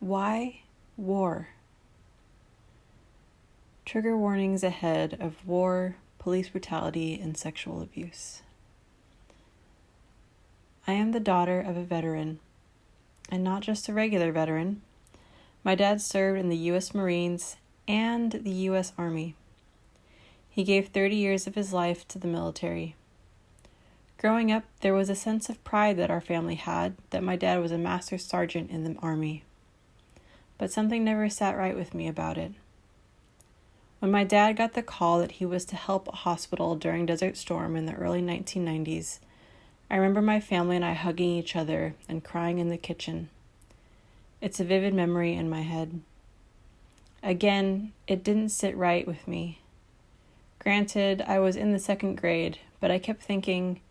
Why war? Trigger warnings ahead of war, police brutality, and sexual abuse. I am the daughter of a veteran, and not just a regular veteran. My dad served in the U.S. Marines and the U.S. Army. He gave 30 years of his life to the military. Growing up, there was a sense of pride that our family had that my dad was a master sergeant in the Army. But something never sat right with me about it. When my dad got the call that he was to help a hospital during Desert Storm in the early 1990s, I remember my family and I hugging each other and crying in the kitchen. It's a vivid memory in my head. Again, it didn't sit right with me. Granted, I was in the 2nd grade, but I kept thinking,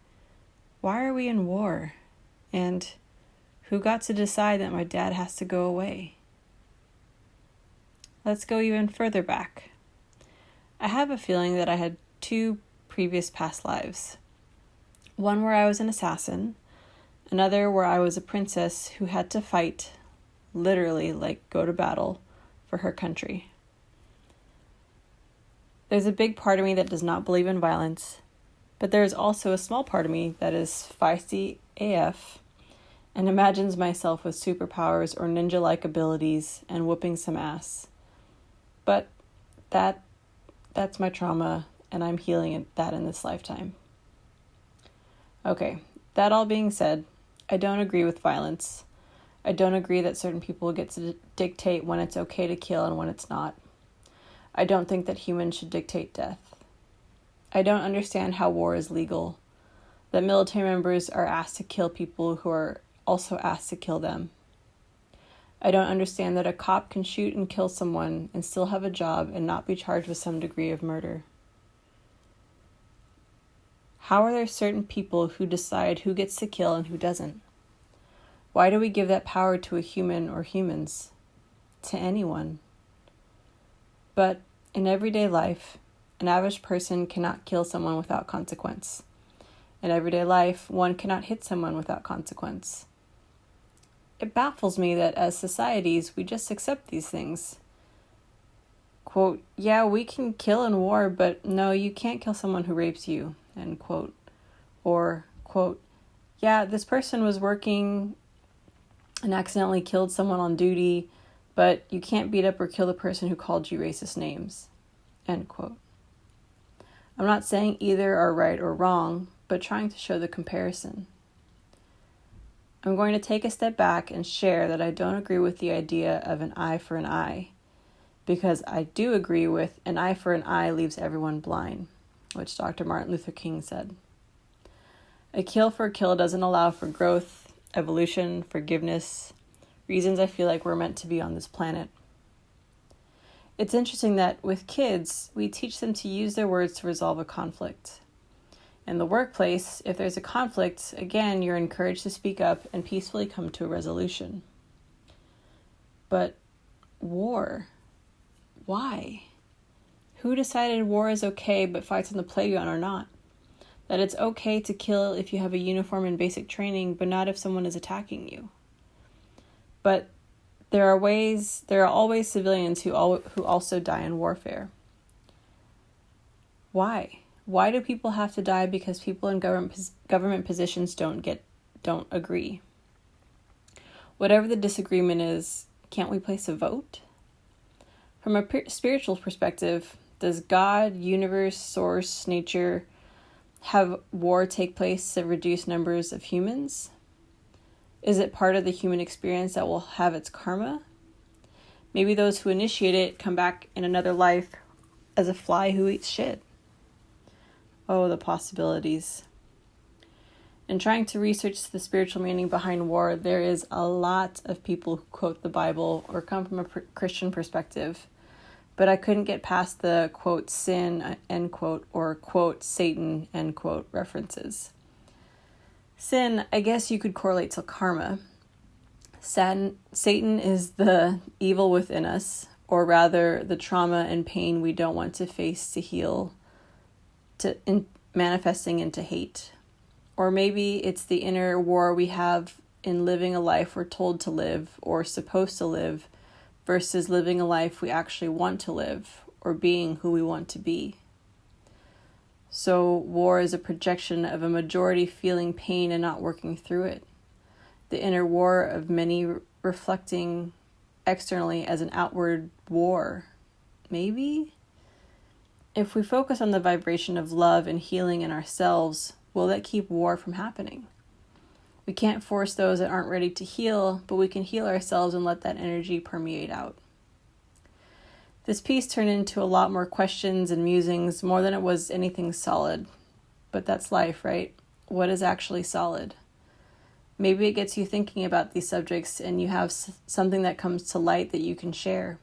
why are we in war? And who got to decide that my dad has to go away? Let's go even further back. I have a feeling that I had 2 previous past lives. One where I was an assassin, another where I was a princess who had to fight, literally like go to battle, for her country. There's a big part of me that does not believe in violence, but there is also a small part of me that is feisty AF and imagines myself with superpowers or ninja-like abilities and whooping some ass. But that's my trauma, and I'm healing that in this lifetime. Okay, that all being said, I don't agree with violence. I don't agree that certain people get to dictate when it's okay to kill and when it's not. I don't think that humans should dictate death. I don't understand how war is legal, that military members are asked to kill people who are also asked to kill them. I don't understand that a cop can shoot and kill someone and still have a job and not be charged with some degree of murder. How are there certain people who decide who gets to kill and who doesn't? Why do we give that power to a human or humans? To anyone? But in everyday life, an average person cannot kill someone without consequence. In everyday life, one cannot hit someone without consequence. It baffles me that as societies, we just accept these things. Quote, yeah, we can kill in war, but no, you can't kill someone who rapes you, end quote. Or, quote, yeah, this person was working and accidentally killed someone on duty, but you can't beat up or kill the person who called you racist names, end quote. I'm not saying either are right or wrong, but trying to show the comparison. I'm going to take a step back and share that I don't agree with the idea of an eye for an eye, because I do agree with an eye for an eye leaves everyone blind, which Dr. Martin Luther King said. A kill for a kill doesn't allow for growth, evolution, forgiveness, reasons I feel like we're meant to be on this planet. It's interesting that with kids, we teach them to use their words to resolve a conflict. In the workplace, if there's a conflict, again, you're encouraged to speak up and peacefully come to a resolution. But war, why? Who decided war is okay but fights on the playground are not? That it's okay to kill if you have a uniform and basic training, but not if someone is attacking you. But there are always civilians who also die in warfare. Why? Why do people have to die because people in government positions don't agree? Whatever the disagreement is, can't we place a vote? From a spiritual perspective, does God, universe, source, nature have war take place to reduce numbers of humans? Is it part of the human experience that will have its karma? Maybe those who initiate it come back in another life as a fly who eats shit. Oh, the possibilities. In trying to research the spiritual meaning behind war, there is a lot of people who quote the Bible or come from a Christian perspective, but I couldn't get past the quote sin, end quote, or quote Satan, end quote references. Sin, I guess you could correlate to karma. Satan is the evil within us, or rather the trauma and pain we don't want to face to heal, manifesting into hate. Or maybe it's the inner war we have in living a life we're told to live or supposed to live versus living a life we actually want to live or being who we want to be. So war is a projection of a majority feeling pain and not working through it. The inner war of many reflecting externally as an outward war. Maybe? If we focus on the vibration of love and healing in ourselves, will that keep war from happening? We can't force those that aren't ready to heal, but we can heal ourselves and let that energy permeate out. This piece turned into a lot more questions and musings, more than it was anything solid. But that's life, right? What is actually solid? Maybe it gets you thinking about these subjects and you have something that comes to light that you can share.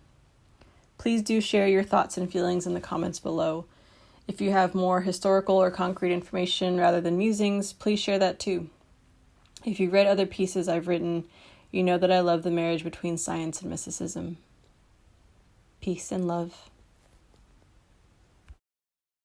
Please do share your thoughts and feelings in the comments below. If you have more historical or concrete information rather than musings, please share that too. If you've read other pieces I've written, you know that I love the marriage between science and mysticism. Peace and love.